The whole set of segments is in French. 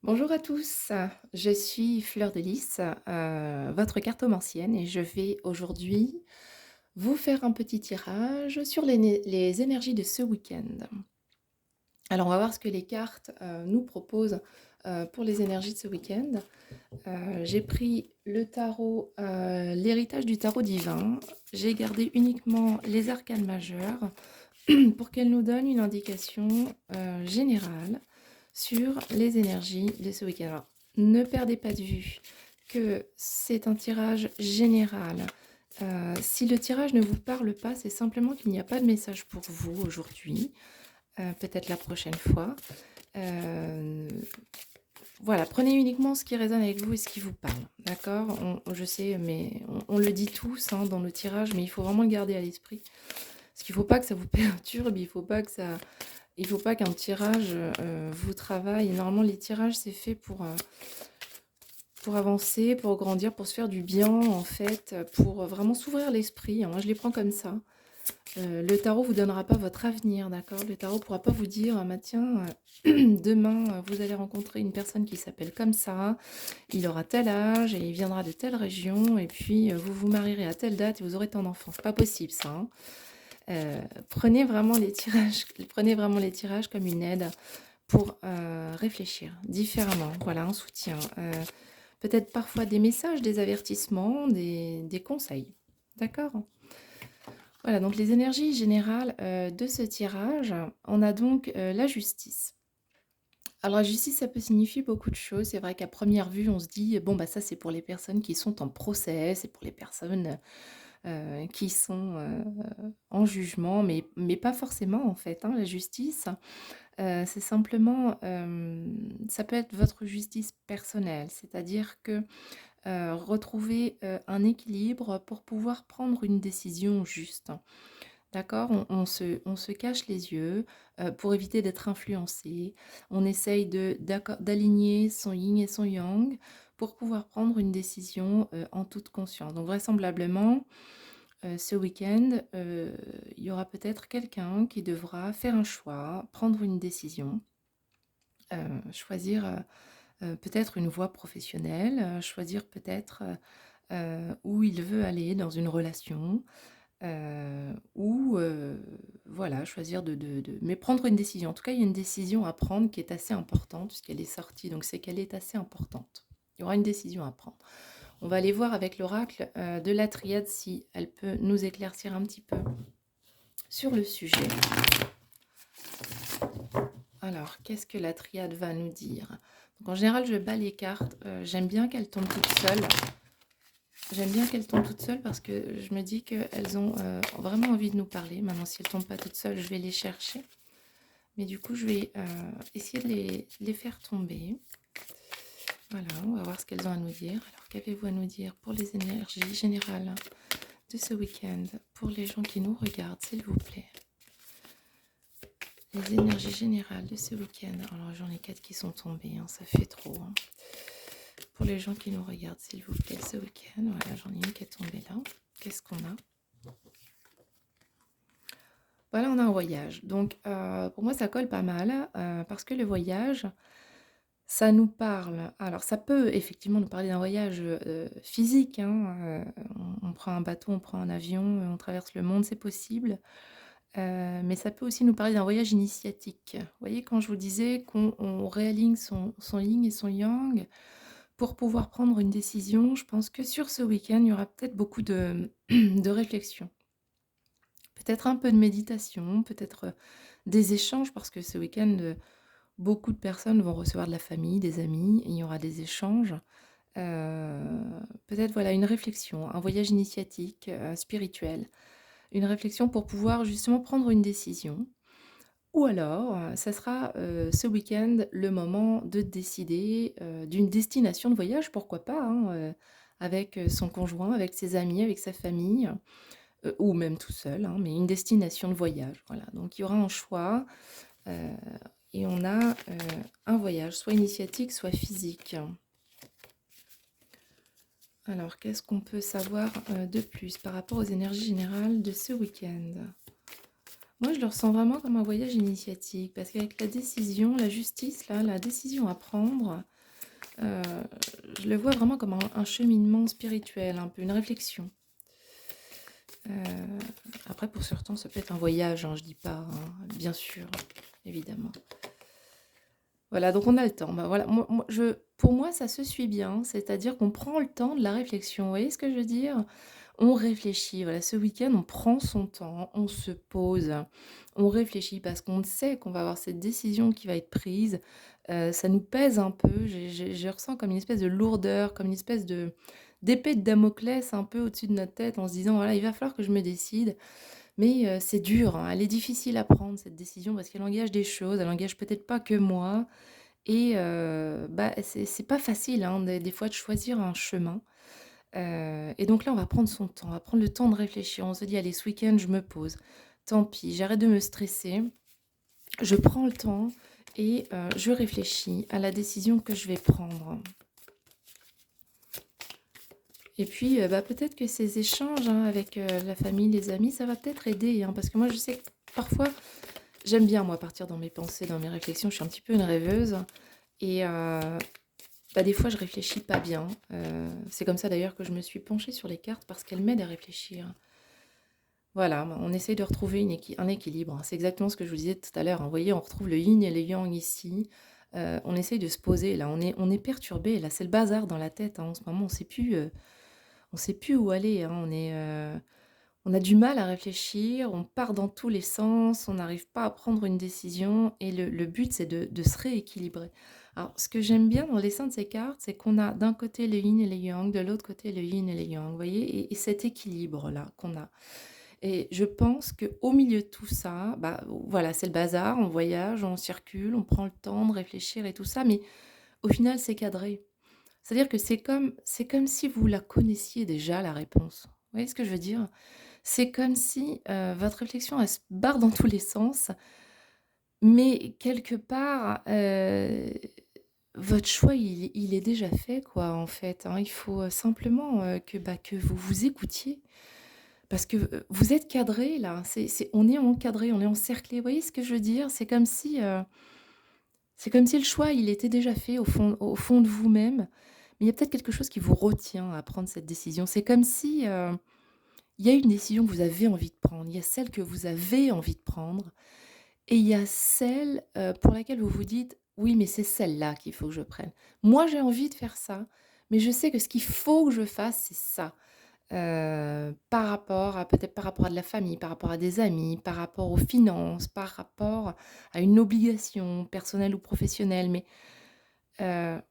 Bonjour à tous, je suis Fleur de Lys, votre cartomancienne et je vais aujourd'hui vous faire un petit tirage sur les énergies de ce week-end. Alors on va voir ce que les cartes nous proposent pour les énergies de ce week-end. J'ai pris le tarot, l'héritage du tarot divin. J'ai gardé uniquement les arcanes majeures pour qu'elles nous donnent une indication générale sur les énergies de ce week-end. Alors, ne perdez pas de vue que c'est un tirage général. Si le tirage ne vous parle pas, c'est simplement qu'il n'y a pas de message pour vous aujourd'hui, peut-être la prochaine fois. Euh, voilà, prenez uniquement ce qui résonne avec vous et ce qui vous parle, d'accord? Je sais, mais on le dit tous dans le tirage, mais il faut vraiment le garder à l'esprit. Parce qu'il ne faut pas que ça vous perturbe, il faut pas qu'un tirage vous travaille. Normalement, les tirages, c'est fait pour avancer, pour grandir, pour se faire du bien, en fait, pour vraiment s'ouvrir l'esprit. Moi, je les prends comme ça. Le tarot vous donnera pas votre avenir, d'accord? Le tarot pourra pas vous dire, ah, bah, tiens, demain, vous allez rencontrer une personne qui s'appelle comme ça, il aura tel âge et il viendra de telle région, et puis vous vous marierez à telle date et vous aurez tant d'enfants. C'est pas possible, ça, hein. Prenez vraiment les tirages, prenez vraiment les tirages comme une aide pour réfléchir différemment. Voilà, un soutien. Peut-être parfois des messages, des avertissements, des conseils. D'accord? Voilà, donc les énergies générales de ce tirage, on a donc la justice. Alors la justice, ça peut signifier beaucoup de choses. C'est vrai qu'à première vue, on se dit, bon, bah ça c'est pour les personnes qui sont en procès, c'est pour les personnes qui sont en jugement, mais pas forcément en fait, hein, la justice. C'est simplement, ça peut être votre justice personnelle, c'est-à-dire que retrouver un équilibre pour pouvoir prendre une décision juste. D'accord? On se cache les yeux pour éviter d'être influencé. On essaye d'aligner son yin et son yang pour pouvoir prendre une décision en toute conscience. Donc vraisemblablement, ce week-end, il y aura peut-être quelqu'un qui devra faire un choix, prendre une décision, choisir peut-être une voie professionnelle, choisir peut-être où il veut aller dans une relation, ou voilà, choisir mais prendre une décision. En tout cas, il y a une décision à prendre qui est assez importante puisqu'elle est sortie, donc c'est qu'elle est assez importante. Il y aura une décision à prendre. On va aller voir avec l'oracle de la triade si elle peut nous éclaircir un petit peu sur le sujet. Alors, qu'est-ce que la triade va nous dire? Donc, en général, je bats les cartes. J'aime bien qu'elles tombent toutes seules. J'aime bien qu'elles tombent toutes seules parce que je me dis qu'elles ont vraiment envie de nous parler. Maintenant, si elles ne tombent pas toutes seules, je vais les chercher. Mais du coup, je vais essayer de les faire tomber. Voilà, on va voir ce qu'elles ont à nous dire. Alors, qu'avez-vous à nous dire pour les énergies générales de ce week-end, pour les gens qui nous regardent, s'il vous plaît? Les énergies générales de ce week-end. Alors, j'en ai 4 qui sont tombées, hein, ça fait trop. Hein. Pour les gens qui nous regardent, s'il vous plaît, ce week-end. Voilà, j'en ai une qui est tombée là. Qu'est-ce qu'on a? Voilà, on a un voyage. Donc, pour moi, ça colle pas mal parce que le voyage, ça nous parle. Alors, ça peut effectivement nous parler d'un voyage physique, hein, on prend un bateau, on prend un avion, on traverse le monde, c'est possible. Mais ça peut aussi nous parler d'un voyage initiatique. Vous voyez, quand je vous disais qu'on réaligne son yin et son yang pour pouvoir prendre une décision, je pense que sur ce week-end, il y aura peut-être beaucoup de, de réflexion. Peut-être un peu de méditation, peut-être des échanges, parce que ce week-end, beaucoup de personnes vont recevoir de la famille, des amis, et il y aura des échanges. Peut-être voilà une réflexion, un voyage initiatique, spirituel, une réflexion pour pouvoir justement prendre une décision. Ou alors, ça sera ce week-end le moment de décider d'une destination de voyage, pourquoi pas, hein, avec son conjoint, avec ses amis, avec sa famille, ou même tout seul, hein, mais une destination de voyage. Voilà, donc il y aura un choix. euh, et on a un voyage, soit initiatique, soit physique. Alors, qu'est-ce qu'on peut savoir de plus par rapport aux énergies générales de ce week-end? Moi, je le ressens vraiment comme un voyage initiatique parce qu'avec la décision, la justice, là, la décision à prendre, heu, je le vois vraiment comme un cheminement spirituel, un peu une réflexion. Heu, Après pour certains, ça peut être un voyage, hein, je dis pas, hein, bien sûr, évidemment. Voilà, donc on a le temps. Bah, voilà, pour moi, ça se suit bien, c'est-à-dire qu'on prend le temps de la réflexion. Vous voyez ce que je veux dire? On réfléchit, voilà, ce week-end, on prend son temps, on se pose, on réfléchit parce qu'on sait qu'on va avoir cette décision qui va être prise. Ça nous pèse un peu, je ressens comme une espèce de lourdeur, comme une espèce d'épée de Damoclès un peu au-dessus de notre tête en se disant: «Voilà, il va falloir que je me décide». Mais c'est dur, hein, elle est difficile à prendre cette décision parce qu'elle engage des choses, elle engage peut-être pas que moi et bah, c'est pas facile, hein, des fois de choisir un chemin. Et donc là, on va prendre son temps, on va prendre le temps de réfléchir. On se dit: «Allez, ce week-end, je me pose. Tant pis, j'arrête de me stresser. Je prends le temps et je réfléchis à la décision que je vais prendre». Et puis, bah, peut-être que ces échanges, hein, avec, la famille, les amis, ça va peut-être aider, hein, parce que moi, je sais que parfois, j'aime bien, moi, partir dans mes pensées, dans mes réflexions. Je suis un petit peu une rêveuse et bah, des fois, je réfléchis pas bien. C'est comme ça, d'ailleurs, que je me suis penchée sur les cartes parce qu'elles m'aident à réfléchir. Voilà, bah, on essaye de retrouver un équilibre, hein. C'est exactement ce que je vous disais tout à l'heure, hein. Vous voyez, on retrouve le yin et le yang ici. On essaye de se poser là, on est perturbé là, c'est le bazar dans la tête, hein, en ce moment, on sait plus où aller, hein. On a du mal à réfléchir, on part dans tous les sens, on n'arrive pas à prendre une décision et le but, c'est de se rééquilibrer. Alors, ce que j'aime bien dans le dessin de ces cartes, c'est qu'on a d'un côté le yin et le yang, de l'autre côté le yin et le yang, vous voyez? Et cet équilibre-là qu'on a. Et je pense qu'au milieu de tout ça, bah, voilà, c'est le bazar, on voyage, on circule, on prend le temps de réfléchir et tout ça, mais au final, c'est cadré. C'est-à-dire que c'est comme si vous la connaissiez déjà, la réponse. Vous voyez ce que je veux dire? C'est comme si, votre réflexion, elle se barre dans tous les sens, mais quelque part, votre choix, il est déjà fait, quoi, en fait, hein. Il faut, simplement, que vous vous écoutiez. Parce que, vous êtes cadré là, c'est on est encadré, on est encerclé. Vous voyez ce que je veux dire? C'est comme si le choix, il était déjà fait au fond de vous-même, mais il y a peut-être quelque chose qui vous retient à prendre cette décision. C'est comme si, il y a une décision que vous avez envie de prendre, il y a celle que vous avez envie de prendre et il y a celle, pour laquelle vous vous dites: «Oui, mais c'est celle-là qu'il faut que je prenne. Moi, j'ai envie de faire ça, mais je sais que ce qu'il faut que je fasse, c'est ça». Par rapport à peut-être par rapport à de la famille, par rapport à des amis, par rapport aux finances, par rapport à une obligation personnelle ou professionnelle. Mais, heu,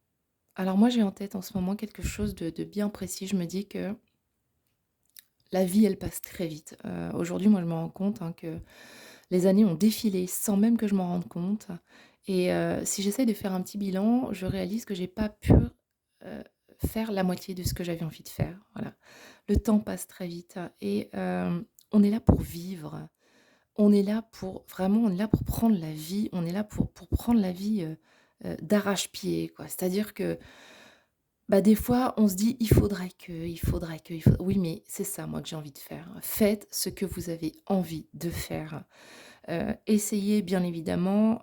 alors moi j'ai en tête en ce moment quelque chose de bien précis. Je me dis que la vie, elle passe très vite. Aujourd'hui, moi je me rends compte, hein, que les années ont défilé sans même que je m'en rende compte et si j'essaie de faire un petit bilan, je réalise que j'ai pas pu, faire la moitié de ce que j'avais envie de faire, voilà. Le temps passe très vite et on est là pour vivre. On est là pour vraiment, on est là pour prendre la vie, on est là pour prendre la vie, d'arrache-pied, quoi. C'est-à-dire que, bah, des fois, on se dit: il faut» oui, mais c'est ça, moi, que j'ai envie de faire. Faites ce que vous avez envie de faire. Essayez bien évidemment,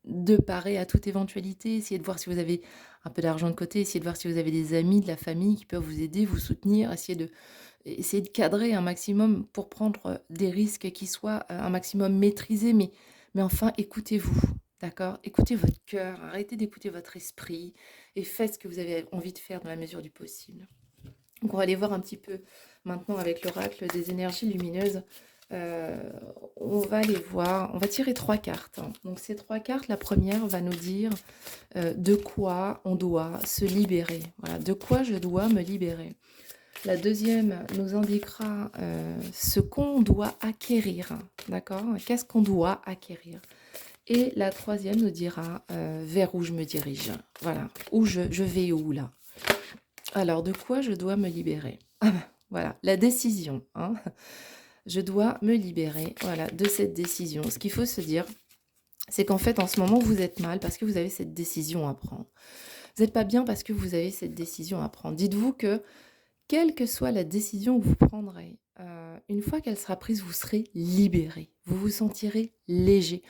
de parer à toute éventualité, essayez de voir si vous avez un peu d'argent de côté, essayez de voir si vous avez des amis, de la famille qui peuvent vous aider, vous soutenir, essayez de cadrer un maximum pour prendre, des risques qui soient, un maximum maîtrisés, mais enfin écoutez-vous, d'accord? Écoutez votre cœur, arrêtez d'écouter votre esprit et faites ce que vous avez envie de faire dans la mesure du possible. Donc on va aller voir un petit peu maintenant avec l'oracle des énergies lumineuses. Heu, on va aller voir, on va tirer 3 cartes, hein. Donc ces 3 cartes, la première va nous dire, de quoi on doit se libérer. Voilà, de quoi je dois me libérer. La deuxième nous indiquera, ce qu'on doit acquérir, d'accord? Qu'est-ce qu'on doit acquérir? Et la troisième nous dira, vers où je me dirige. Voilà, où je vais où là? Alors, de quoi je dois me libérer? Ah bah, voilà, la décision, hein. Je dois me libérer, voilà, de cette décision. Ce qu'il faut se dire, c'est qu'en fait, en ce moment, vous êtes mal parce que vous avez cette décision à prendre. Vous n'êtes pas bien parce que vous avez cette décision à prendre. Dites-vous que Quelle que soit la décision que vous prendrez, une fois qu'elle sera prise, vous serez libéré. Vous vous sentirez léger.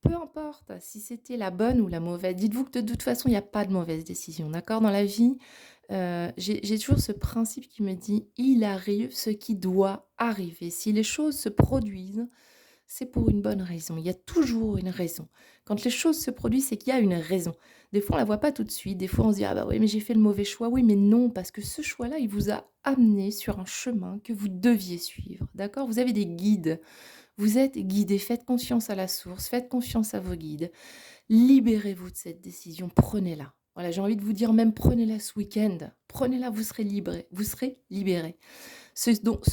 Peu importe si c'était la bonne ou la mauvaise, dites-vous que de toute façon, il y a pas de mauvaise décision, d'accord? Dans la vie, j'ai toujours ce principe qui me dit: «Il arrive ce qui doit arriver». Si les choses se produisent, c'est pour une bonne raison. Il y a toujours une raison. Quand les choses se produisent, c'est qu'il y a une raison. Des fois, on la voit pas tout de suite. Des fois, on se dit: «Ah bah oui, mais j'ai fait le mauvais choix». Oui, mais non, parce que ce choix-là, il vous a amené sur un chemin que vous deviez suivre, d'accord? Vous avez des guides. Vous êtes guidé. Faites confiance à la source, faites confiance à vos guides. Libérez-vous de cette décision, prenez-la. Voilà, j'ai envie de vous dire même prenez-la ce week-end. Prenez-la, vous serez libre, vous serez libéré. Ce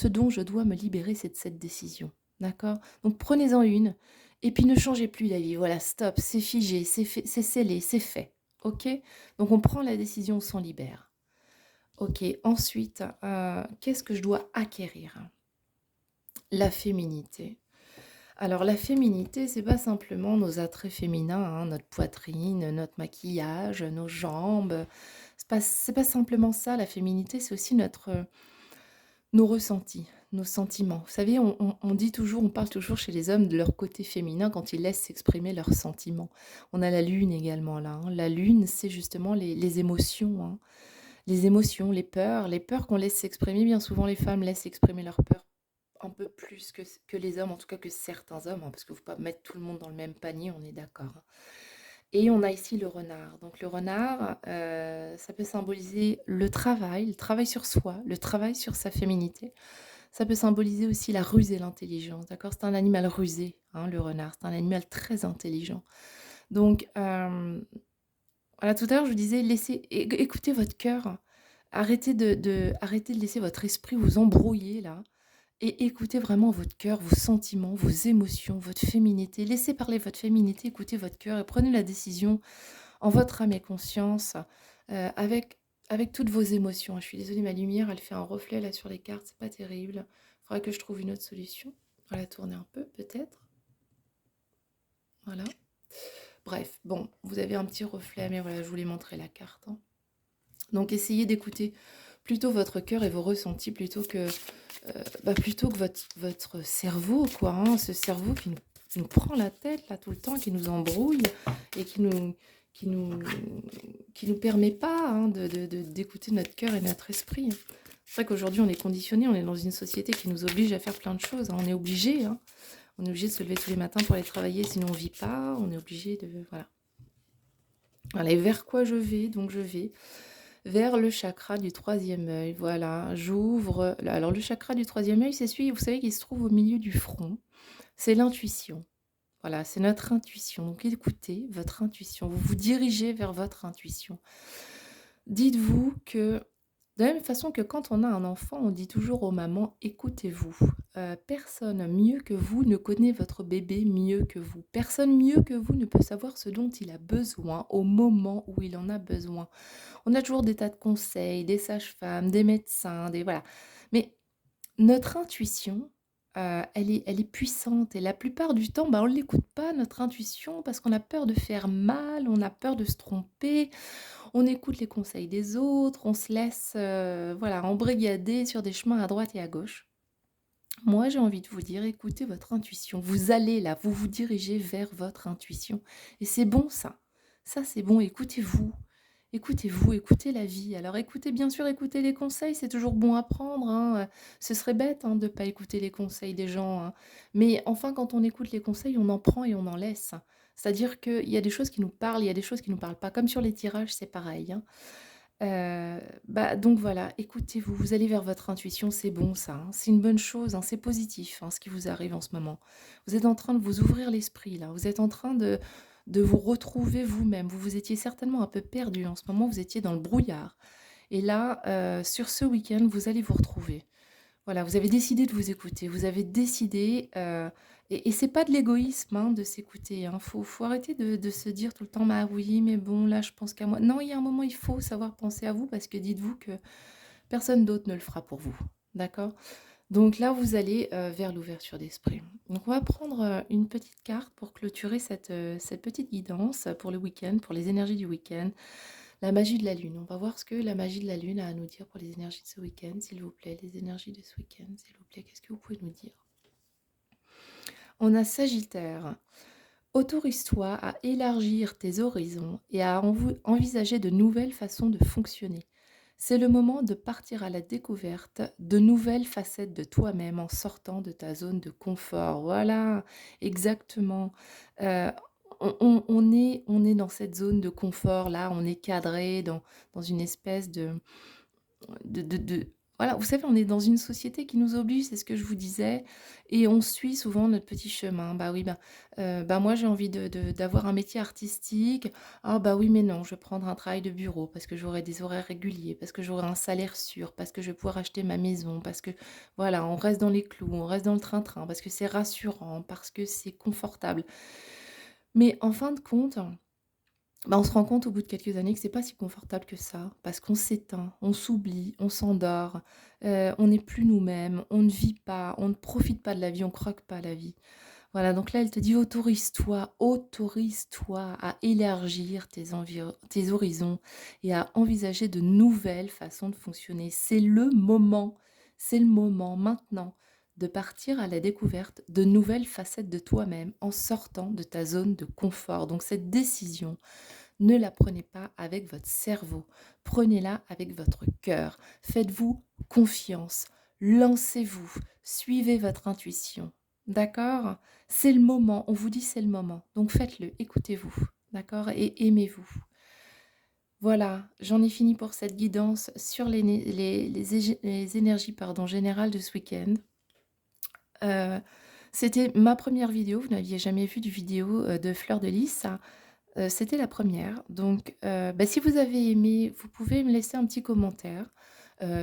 dont je dois me libérer, c'est de cette décision. D'accord? Donc prenez-en une et puis ne changez plus d'avis. Voilà, stop, c'est figé, c'est fait, c'est scellé, c'est fait. OK? Donc on prend la décision, on s'en libère. OK, ensuite, qu'est-ce que je dois acquérir? La féminité. Alors la féminité, c'est pas simplement nos attraits féminins, hein, notre poitrine, notre maquillage, nos jambes. C'est pas simplement ça, la féminité, c'est aussi nos ressentis, nos sentiments. Vous savez, on dit toujours, on parle toujours chez les hommes de leur côté féminin quand ils laissent s'exprimer leurs sentiments. On a la lune également là, hein. La lune, c'est justement les émotions, hein. Les émotions, les peurs qu'on laisse s'exprimer. Bien souvent, les femmes laissent exprimer leurs peurs un peu plus que les hommes, en tout cas que certains hommes, hein, parce qu'il ne faut pas mettre tout le monde dans le même panier, on est d'accord, hein. Et on a ici le renard. Donc le renard, ça peut symboliser le travail sur soi, le travail sur sa féminité. Ça peut symboliser aussi la ruse et l'intelligence, d'accord? C'est un animal rusé, hein, le renard, c'est un animal très intelligent. Donc, voilà, tout à l'heure, je vous disais, écoutez votre cœur. Arrêtez de laisser votre esprit vous embrouiller là et écoutez vraiment votre cœur, vos sentiments, vos émotions, votre féminité. Laissez parler votre féminité, écoutez votre cœur et prenez la décision en votre âme et conscience, avec toutes vos émotions. Je suis désolée, ma lumière, elle fait un reflet là sur les cartes, c'est pas terrible. Il faudrait que je trouve une autre solution. On va la tourner un peu peut-être. Voilà. Bref, bon, vous avez un petit reflet, mais voilà, je voulais montrer la carte, hein. Donc essayez d'écouter plutôt votre cœur et vos ressentis plutôt que votre cerveau, quoi, hein. Ce cerveau qui nous prend la tête là tout le temps, qui nous embrouille et qui nous, qui nous permet pas, hein, d'écouter notre cœur et notre esprit. C'est vrai qu'aujourd'hui on est conditionné, on est dans une société qui nous oblige à faire plein de choses, hein. On est obligé, hein. On est obligé de se lever tous les matins pour aller travailler, sinon on vit pas. On est obligé de voilà. Voilà, et vers quoi je vais? Donc je vais vers le chakra du troisième œil, voilà, j'ouvre alors le chakra du troisième œil, c'est celui, vous savez, qui se trouve au milieu du front. C'est l'intuition, voilà, c'est notre intuition. Donc écoutez votre intuition, vous vous dirigez vers votre intuition. Dites-vous que de la même façon que quand on a un enfant, on dit toujours aux mamans: «Écoutez-vous». Personne mieux que vous ne connaît votre bébé mieux que vous. Personne mieux que vous ne peut savoir ce dont il a besoin au moment où il en a besoin. On a toujours des tas de conseils, des sages-femmes, des médecins, des voilà. Mais notre intuition, elle est puissante et la plupart du temps, bah, on ne l'écoute pas notre intuition parce qu'on a peur de faire mal, on a peur de se tromper, on écoute les conseils des autres, on se laisse, voilà, embrigader sur des chemins à droite et à gauche. Moi, j'ai envie de vous dire, écoutez votre intuition. Vous allez là, vous vous dirigez vers votre intuition et c'est bon ça. Ça, c'est bon, écoutez-vous. Écoutez-vous, écoutez la vie. Alors écoutez, bien sûr, écoutez les conseils, c'est toujours bon à prendre, hein. Ce serait bête, hein, de ne pas écouter les conseils des gens, hein. Mais enfin, quand on écoute les conseils, on en prend et on en laisse. C'est-à-dire qu'il y a des choses qui nous parlent, il y a des choses qui ne nous parlent pas. Comme sur les tirages, c'est pareil, hein. Donc voilà, écoutez-vous, vous allez vers votre intuition, c'est bon ça, hein, c'est une bonne chose, hein, c'est positif, hein, ce qui vous arrive en ce moment. Vous êtes en train de vous ouvrir l'esprit là, vous êtes en train de vous retrouver vous-même. Vous vous étiez certainement un peu perdu en ce moment, vous étiez dans le brouillard. Et là, sur ce week-end, vous allez vous retrouver. Voilà, vous avez décidé de vous écouter, vous avez décidé, et c'est pas de l'égoïsme, hein, de s'écouter, hein. Faut arrêter de se dire tout le temps: «Bah oui, mais bon, là, je pense qu'à moi». Non, il y a un moment, il faut savoir penser à vous parce que dites-vous que personne d'autre ne le fera pour vous, d'accord? Donc là, vous allez, vers l'ouverture d'esprit. Donc on va prendre, une petite carte pour clôturer cette petite guidance, pour le week-end, pour les énergies du week-end. La magie de la lune. On va voir ce que la magie de la lune a à nous dire pour les énergies de ce week-end, s'il vous plaît. Les énergies de ce week-end, s'il vous plaît. Qu'est-ce que vous pouvez nous dire? On a Sagittaire. Autorise-toi à élargir tes horizons et à envisager de nouvelles façons de fonctionner. C'est le moment de partir à la découverte de nouvelles facettes de toi-même en sortant de ta zone de confort. Voilà, exactement. Euh, on est dans cette zone de confort là, on est cadré dans une espèce de voilà, vous savez, on est dans une société qui nous oblige, c'est ce que je vous disais, et on suit souvent notre petit chemin. Bah oui, bah moi j'ai envie d'avoir un métier artistique. Ah bah oui, mais non, je vais prendre un travail de bureau parce que j'aurai des horaires réguliers, parce que j'aurai un salaire sûr, parce que je vais pouvoir acheter ma maison, parce que voilà, on reste dans les clous, on reste dans le train-train, parce que c'est rassurant, parce que c'est confortable. Mais en fin de compte, bah, on se rend compte au bout de quelques années que c'est pas si confortable que ça, parce qu'on s'éteint, on s'oublie, on s'endort, on n'est plus nous-mêmes, on ne vit pas, on ne profite pas de la vie, on croque pas la vie. Voilà, donc là, elle te dit: autorise-toi à élargir tes horizons et à envisager de nouvelles façons de fonctionner. C'est le moment maintenant de partir à la découverte de nouvelles facettes de toi-même en sortant de ta zone de confort. Donc cette décision, ne la prenez pas avec votre cerveau, prenez-la avec votre cœur. Faites-vous confiance, lancez-vous, suivez votre intuition. D'accord? C'est le moment, on vous dit c'est le moment. Donc faites-le, écoutez-vous. D'accord? Et aimez-vous. Voilà, j'en ai fini pour cette guidance sur les énergies générales de ce week-end. Euh, C'était ma première vidéo, vous n'aviez jamais vu de vidéo de Fleur de Lys. C'était la première. Donc, bah, si vous avez aimé, vous pouvez me laisser un petit commentaire.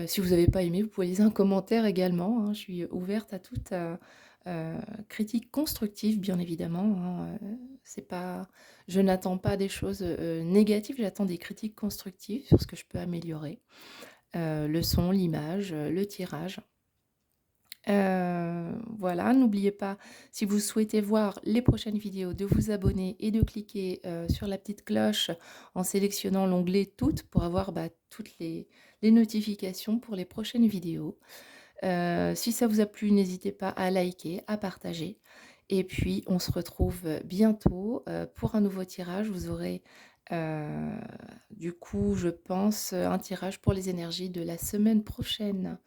Si vous n'avez pas aimé, vous pouvez laisser un commentaire également, hein. Je suis ouverte à toute, critique constructive, bien évidemment, hein, c'est pas je n'attends pas des choses, négatives, j'attends des critiques constructives sur ce que je peux améliorer. Le son, l'image, le tirage. Voilà, n'oubliez pas, si vous souhaitez voir les prochaines vidéos, de vous abonner et de cliquer, sur la petite cloche en sélectionnant l'onglet «Toutes» pour avoir, bah, toutes les notifications pour les prochaines vidéos. Si ça vous a plu, n'hésitez pas à liker, à partager et puis on se retrouve, bientôt, pour un nouveau tirage. Vous aurez, heu, du coup, je pense, un tirage pour les énergies de la semaine prochaine.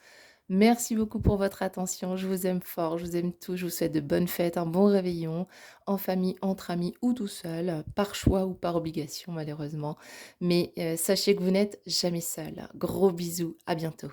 Merci beaucoup pour votre attention. Je vous aime fort, je vous aime tous. Je vous souhaite de bonnes fêtes, un bon réveillon, en famille, entre amis ou tout seul, par choix ou par obligation malheureusement. Mais sachez que vous n'êtes jamais seul. Gros bisous, à bientôt.